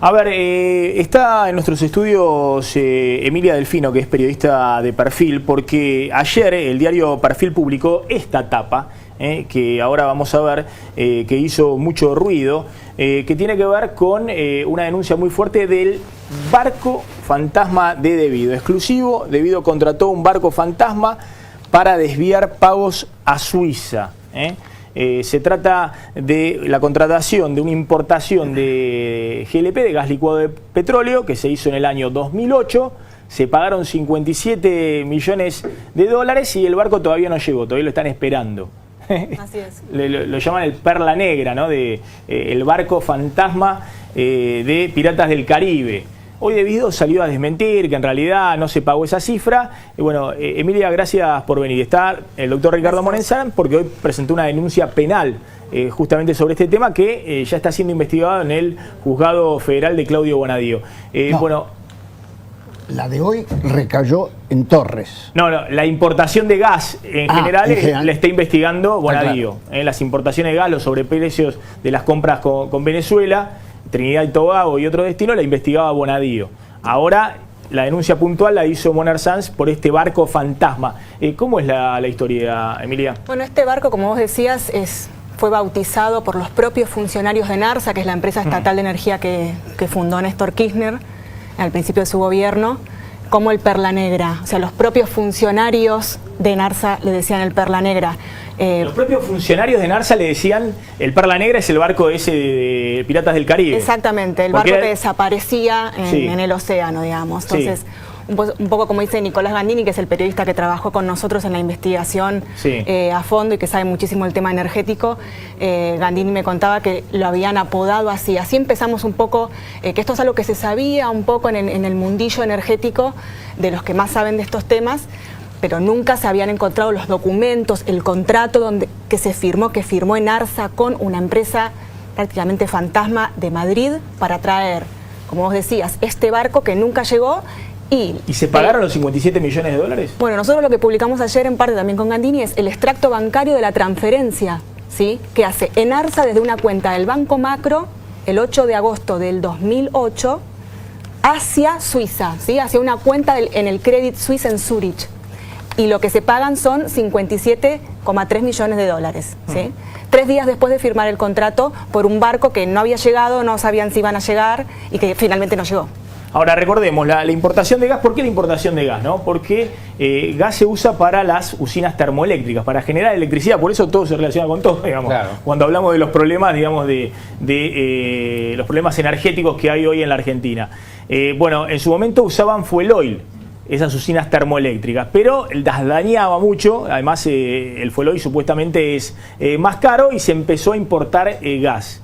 A ver, está en nuestros estudios Emilia Delfino, que es periodista de Perfil, porque ayer el diario Perfil publicó esta tapa, que ahora vamos a ver, que hizo mucho ruido, que tiene que ver con una denuncia muy fuerte del barco fantasma de Debido. Exclusivo, Debido contrató un barco fantasma para desviar pagos a Suiza. Se trata de la contratación de una importación de GLP, de gas licuado de petróleo, que se hizo en el año 2008. Se pagaron 57 millones de dólares y el barco todavía no llegó, todavía lo están esperando. Así es. Lo llaman el Perla Negra, ¿no? El barco fantasma de Piratas del Caribe. Hoy Debido salió a desmentir que en realidad no se pagó esa cifra. Y bueno, Emilia, gracias por venir. Está el doctor Ricardo Morenzán, porque hoy presentó una denuncia penal justamente sobre este tema que ya está siendo investigado en el Juzgado Federal de Claudio Bonadío. No, bueno, la de hoy recayó en Torres. No, la importación de gas en general le está investigando Bonadío. Claro. Las importaciones de gas, los sobreprecios de las compras con Venezuela, Trinidad y Tobago y otro destino, la investigaba Bonadío. Ahora la denuncia puntual la hizo Morenzán por este barco fantasma. ¿Cómo es la historia, Emilia? Bueno, este barco, como vos decías, fue bautizado por los propios funcionarios de NARSA, que es la empresa estatal de energía que fundó Néstor Kirchner al principio de su gobierno, como el Perla Negra. O sea, los propios funcionarios de NARSA le decían el Perla Negra. Los propios funcionarios de NARSA le decían el Perla Negra es el barco ese de Piratas del Caribe. Exactamente, el barco que desaparecía en el océano, digamos. Entonces, sí, un poco como dice Nicolás Gandini, que es el periodista que trabajó con nosotros en la investigación a fondo y que sabe muchísimo el tema energético. Gandini me contaba que lo habían apodado así. Así empezamos un poco, que esto es algo que se sabía un poco en el mundillo energético de los que más saben de estos temas, pero nunca se habían encontrado los documentos, el contrato que firmó en NARSA con una empresa prácticamente fantasma de Madrid para traer, como vos decías, este barco que nunca llegó. ¿Y se pagaron los 57 millones de dólares? Bueno, nosotros lo que publicamos ayer en parte también con Gandini es el extracto bancario de la transferencia, ¿sí?, que hace ENARSA desde una cuenta del Banco Macro el 8 de agosto del 2008 hacia Suiza, ¿sí?, hacia una cuenta en el Credit Suisse en Zurich. Y lo que se pagan son 57,3 millones de dólares, ¿sí? 3 días después de firmar el contrato por un barco que no había llegado, no sabían si iban a llegar y que finalmente no llegó. Ahora recordemos, la importación de gas. ¿Por qué la importación de gas? ¿No? Porque gas se usa para las usinas termoeléctricas, para generar electricidad, por eso todo se relaciona con todo, digamos. Claro. Cuando hablamos de los problemas, digamos, de los problemas energéticos que hay hoy en la Argentina. Bueno, en su momento usaban fuel oil, esas usinas termoeléctricas, pero las dañaba mucho. Además el fuel oil supuestamente es más caro y se empezó a importar gas.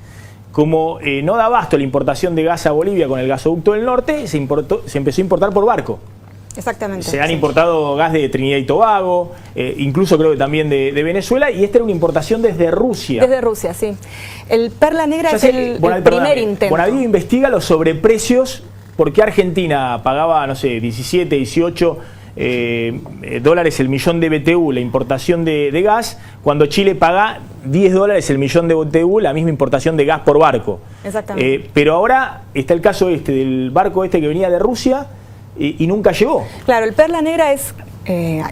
Como no da abasto la importación de gas a Bolivia con el gasoducto del norte, se empezó a importar por barco. Exactamente. Se han importado gas de Trinidad y Tobago, incluso creo que también de Venezuela, y esta era una importación desde Rusia. Desde Rusia, sí. El Perla Negra es el primer intento. Bonadío investiga los sobreprecios, porque Argentina pagaba, no sé, 17, 18 dólares el millón de BTU la importación de gas, cuando Chile paga 10 dólares el millón de BTU la misma importación de gas por barco. Exactamente. Pero ahora está el caso del barco que venía de Rusia y nunca llegó. Claro, el Perla Negra es,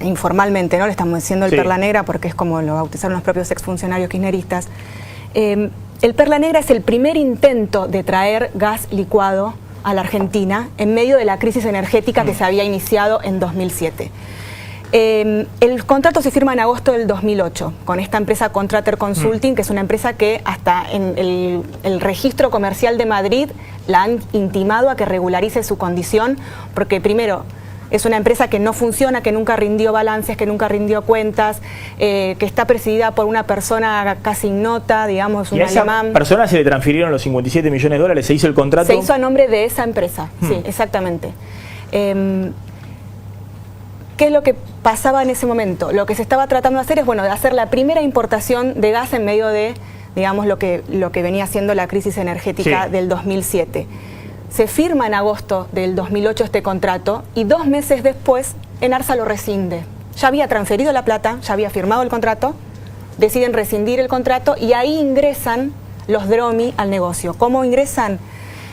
informalmente, ¿no? Le estamos diciendo el Perla Negra porque es como lo bautizaron los propios exfuncionarios kirchneristas. El Perla Negra es el primer intento de traer gas licuado a la Argentina en medio de la crisis energética que se había iniciado en 2007. El contrato se firma en agosto del 2008 con esta empresa Contrater Consulting, que es una empresa que hasta en el registro comercial de Madrid la han intimado a que regularice su condición, porque primero es una empresa que no funciona, que nunca rindió balances, que nunca rindió cuentas, que está presidida por una persona casi ignota, digamos, un alemán. ¿Y a esa persona se le transfirieron los 57 millones de dólares? ¿Se hizo el contrato? Se hizo a nombre de esa empresa, sí, exactamente. ¿Qué es lo que pasaba en ese momento? Lo que se estaba tratando de hacer es, bueno, de hacer la primera importación de gas en medio de, digamos, lo que venía siendo la crisis energética del 2007. Se firma en agosto del 2008 este contrato y 2 meses después ENARSA lo rescinde. Ya había transferido la plata, ya había firmado el contrato, deciden rescindir el contrato y ahí ingresan los DROMI al negocio. ¿Cómo ingresan?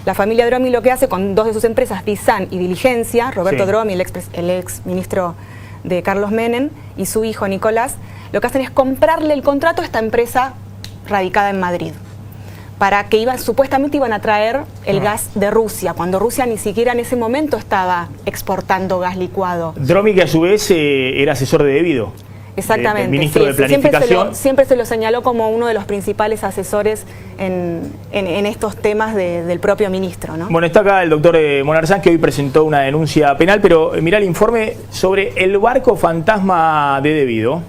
La familia Dromi lo que hace con dos de sus empresas, Disan y Diligencia, Roberto Sí. Dromi, el ex ministro de Carlos Menem, y su hijo Nicolás, lo que hacen es comprarle el contrato a esta empresa radicada en Madrid, para que supuestamente iban a traer el gas de Rusia, cuando Rusia ni siquiera en ese momento estaba exportando gas licuado. Dromi, que a su vez era asesor de Debido. Exactamente. El ministro de Planificación. Siempre se lo señaló como uno de los principales asesores en estos temas del propio ministro, ¿no? Bueno, está acá el doctor Monarzán, que hoy presentó una denuncia penal, pero mirá el informe sobre el barco fantasma de Debido.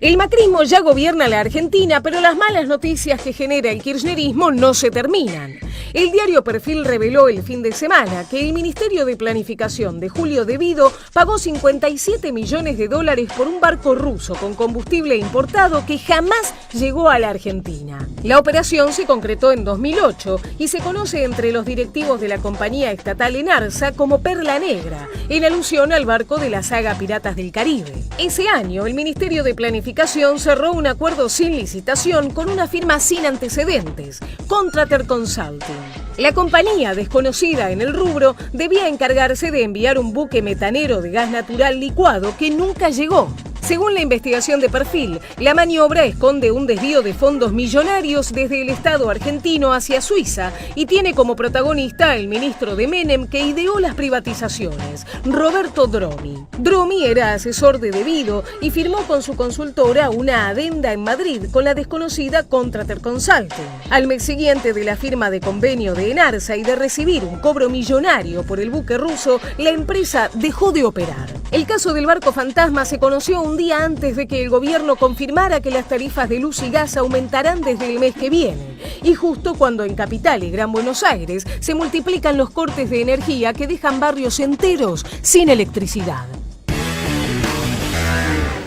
El macrismo ya gobierna la Argentina, pero las malas noticias que genera el kirchnerismo no se terminan. El diario Perfil reveló el fin de semana que el Ministerio de Planificación de Julio Debido pagó 57 millones de dólares por un barco ruso con combustible importado que jamás llegó a la Argentina. La operación se concretó en 2008 y se conoce entre los directivos de la compañía estatal Enarsa como Perla Negra, en alusión al barco de la saga Piratas del Caribe. Ese año, el Ministerio de Planificación cerró un acuerdo sin licitación con una firma sin antecedentes, Contrater Consulting. La compañía, desconocida en el rubro, debía encargarse de enviar un buque metanero de gas natural licuado que nunca llegó. Según la investigación de Perfil, la maniobra esconde un desvío de fondos millonarios desde el Estado argentino hacia Suiza y tiene como protagonista el ministro de Menem que ideó las privatizaciones, Roberto Dromi. Dromi era asesor de Debido y firmó con su consultora una adenda en Madrid con la desconocida Contrater Consulting. Al mes siguiente de la firma de convenio de Enarsa y de recibir un cobro millonario por el buque ruso, la empresa dejó de operar. El caso del barco fantasma se conoció un día antes de que el gobierno confirmara que las tarifas de luz y gas aumentarán desde el mes que viene, y justo cuando en Capital y Gran Buenos Aires se multiplican los cortes de energía que dejan barrios enteros sin electricidad.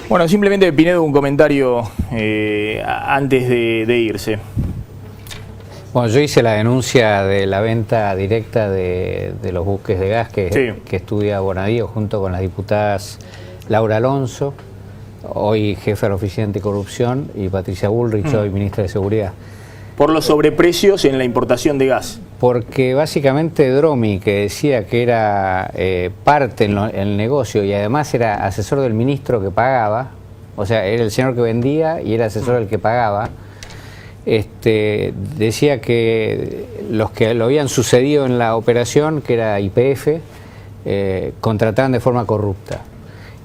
Bueno, simplemente Pinedo, un comentario antes de irse. Bueno, yo hice la denuncia de la venta directa de los buques de gas que estudia Bonadío junto con las diputadas Laura Alonso, hoy jefe de la Oficina Anticorrupción, y Patricia Bullrich, hoy ministra de Seguridad. Por los sobreprecios en la importación de gas. Porque básicamente Dromi, que decía que era parte en el negocio y además era asesor del ministro que pagaba, o sea, era el señor que vendía y era asesor del que pagaba, decía que los que lo habían sucedido en la operación, que era YPF, contrataban de forma corrupta.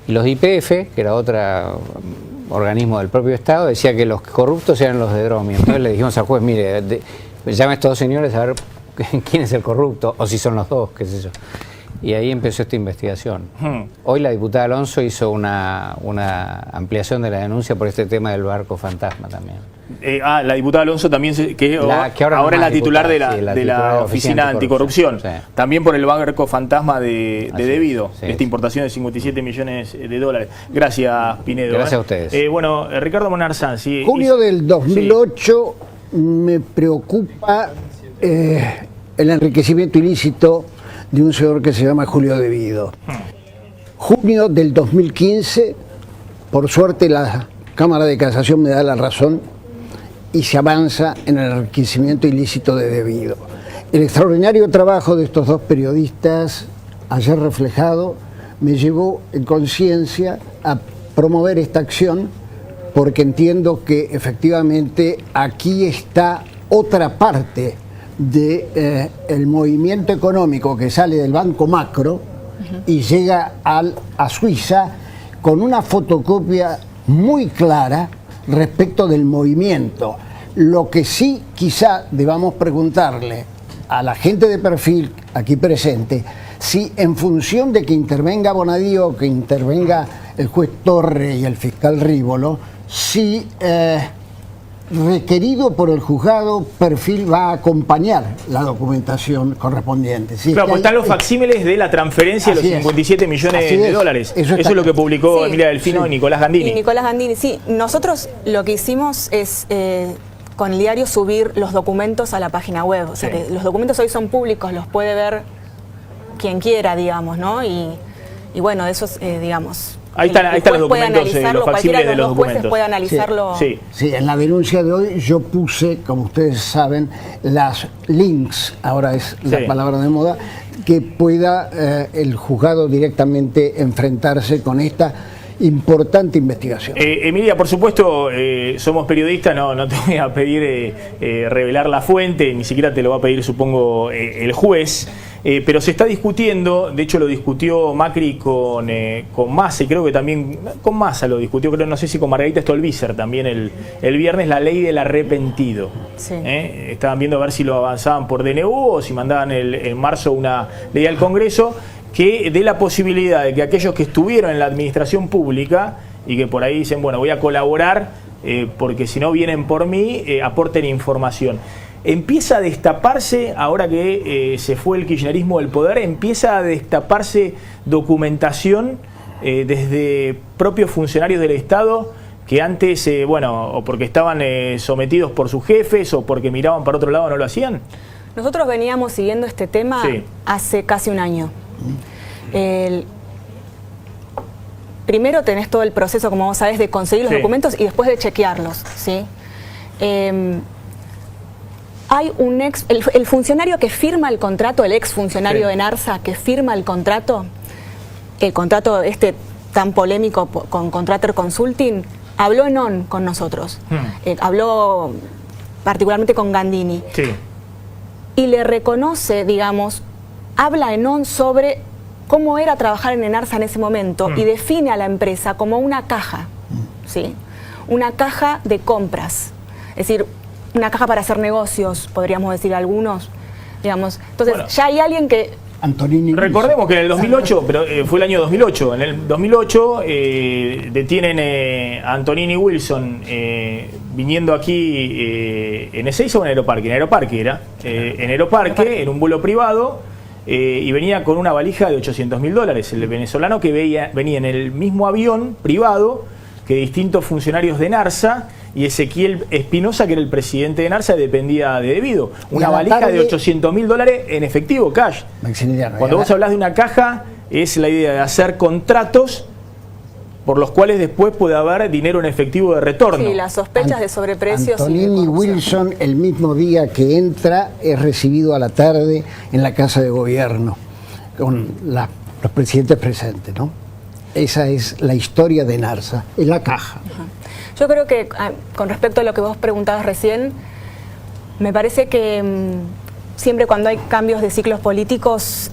Y los de YPF, que era otro organismo del propio Estado, decía que los corruptos eran los de Dromi. Entonces le dijimos al juez, mire, llame a estos dos señores a ver quién es el corrupto, o si son los dos, qué sé yo. Y ahí empezó esta investigación. Hoy la diputada Alonso hizo una ampliación de la denuncia por este tema del barco fantasma también. La diputada Alonso también, que ahora es la titular de la Oficina Anticorrupción. Sí. También por el barco fantasma de Debido, esta importación de 57 millones de dólares. Gracias, Pinedo. Gracias a ustedes. Bueno, Ricardo Monarzán. Junio del 2008 me preocupa el enriquecimiento ilícito de un señor que se llama Julio Debido. Junio del 2015, por suerte la Cámara de Casación me da la razón y se avanza en el enriquecimiento ilícito de Debido. El extraordinario trabajo de estos dos periodistas, ayer reflejado, me llevó en conciencia a promover esta acción porque entiendo que efectivamente aquí está otra parte del movimiento económico que sale del Banco Macro y llega a Suiza con una fotocopia muy clara respecto del movimiento. Lo que sí quizá debamos preguntarle a la gente de Perfil aquí presente, si en función de que intervenga Bonadío, que intervenga el juez Torre y el fiscal Rívolo, si requerido por el juzgado, Perfil va a acompañar la documentación correspondiente. Si claro, pues están los facsímiles de la transferencia de los 57 millones de dólares. Eso es lo que publicó Emilia Delfino y Nicolás Gandini. Y Nicolás Gandini, sí. Nosotros lo que hicimos es con el diario subir los documentos a la página web. O sea que los documentos hoy son públicos, los puede ver quien quiera, digamos, ¿no? Y bueno, eso es, digamos, Ahí están los documentos, los facsibles de los documentos. Puede analizarlo. Sí. Sí, en la denuncia de hoy yo puse, como ustedes saben, las links, ahora es la palabra de moda, que pueda el juzgado directamente enfrentarse con esta importante investigación. Emilia, por supuesto, somos periodistas, no te voy a pedir revelar la fuente, ni siquiera te lo va a pedir, supongo, el juez, pero se está discutiendo, de hecho lo discutió Macri con Massa, y creo que también con Massa lo discutió, creo, no sé si con Margarita Stolbizer también el viernes, la ley del arrepentido. Sí. Estaban viendo a ver si lo avanzaban por DNU o si mandaban en marzo una ley al Congreso que dé la posibilidad de que aquellos que estuvieron en la administración pública y que por ahí dicen, bueno, voy a colaborar porque si no vienen por mí, aporten información. Empieza a destaparse, ahora que se fue el kirchnerismo del poder, empieza a destaparse documentación desde propios funcionarios del Estado que antes, bueno, o porque estaban sometidos por sus jefes o porque miraban para otro lado no lo hacían. Nosotros veníamos siguiendo este tema hace casi un año. Primero tenés todo el proceso, como vos sabés, de conseguir los documentos y después de chequearlos, ¿sí? Hay el funcionario que firma el contrato, el ex funcionario de NARSA que firma el contrato tan polémico con Contractor Consulting, habló en ON con nosotros, habló particularmente con Gandini, y le reconoce, digamos, habla en ON sobre cómo era trabajar en ENARSA en ese momento y define a la empresa como una caja, ¿sí? Una caja de compras, es decir, una caja para hacer negocios, podríamos decir algunos, digamos. Entonces, bueno, ya hay alguien que... Antonini recordemos que en el 2008, pero fue el año 2008, en el 2008 detienen a Antonini Wilson viniendo aquí en Ezeiza o en Aeroparque. En Aeroparque era, en Aeroparque, en un vuelo privado, y venía con una valija de $800.000. El venezolano que venía en el mismo avión privado que distintos funcionarios de NARSA, y Ezequiel Espinosa, que era el presidente de NARSA, dependía de Debido. Una valija de $800.000 en efectivo, cash. Cuando vos hablás de una caja, es la idea de hacer contratos por los cuales después puede haber dinero en efectivo de retorno. Sí, las sospechas de sobreprecios. Antonini Wilson, el mismo día que entra, es recibido a la tarde en la Casa de Gobierno, con los presidentes presentes, ¿no? Esa es la historia de NARSA, es la caja. Yo creo que, con respecto a lo que vos preguntabas recién, me parece que siempre cuando hay cambios de ciclos políticos,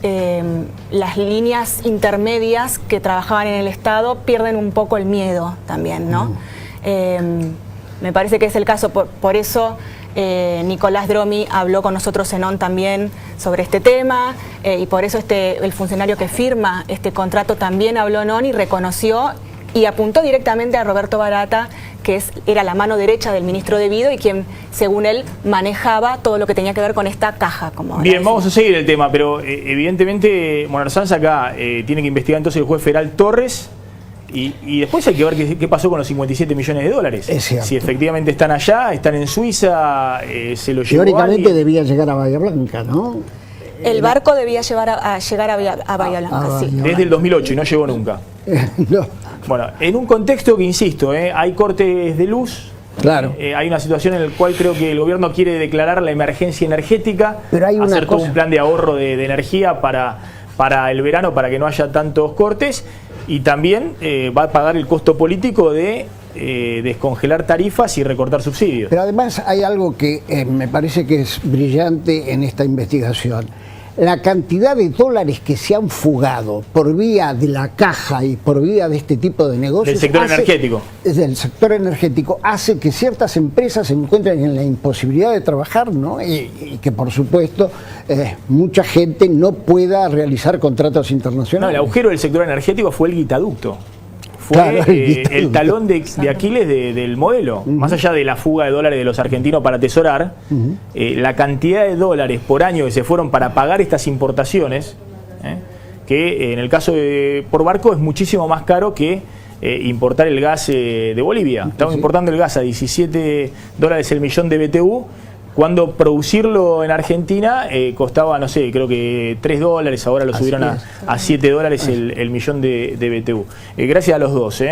las líneas intermedias que trabajaban en el Estado pierden un poco el miedo también, ¿no? Me parece que es el caso, por eso Nicolás Dromi habló con nosotros en ON también sobre este tema, y por eso el funcionario que firma este contrato también habló en ON y reconoció y apuntó directamente a Roberto Barata, que era la mano derecha del ministro Debido y quien, según él, manejaba todo lo que tenía que ver con esta caja. Bien, vamos a seguir el tema, pero evidentemente Monarsanz acá tiene que investigar entonces el juez federal Torres, y después hay que ver qué pasó con los $57 millones. Si efectivamente están allá, están en Suiza, se lo llevó teóricamente debía llegar a Bahía Blanca, ¿no? El barco debía llegar a Bahía Blanca, sí. Desde el 2008 y no llegó nunca. No. Bueno, en un contexto que, insisto, hay cortes de luz, claro. Hay una situación en la cual creo que el gobierno quiere declarar la emergencia energética, pero hay hacer todo un plan de ahorro de energía para el verano, para que no haya tantos cortes, y también va a pagar el costo político de descongelar tarifas y recortar subsidios. Pero además hay algo que me parece que es brillante en esta investigación. La cantidad de dólares que se han fugado por vía de la caja y por vía de este tipo de negocios... Del sector energético. Del sector energético hace que ciertas empresas se encuentren en la imposibilidad de trabajar, ¿no? Y que, por supuesto, mucha gente no pueda realizar contratos internacionales. No, el agujero del sector energético fue el guitaducto. Fue el talón de Aquiles del modelo. Más allá de la fuga de dólares de los argentinos para atesorar, la cantidad de dólares por año que se fueron para pagar estas importaciones, que en el caso de por barco es muchísimo más caro que importar el gas de Bolivia. Estamos importando el gas a $17 el millón de BTU, cuando producirlo en Argentina costaba, no sé, creo que $3, ahora lo subieron a $7 el millón de BTU. Gracias a los dos.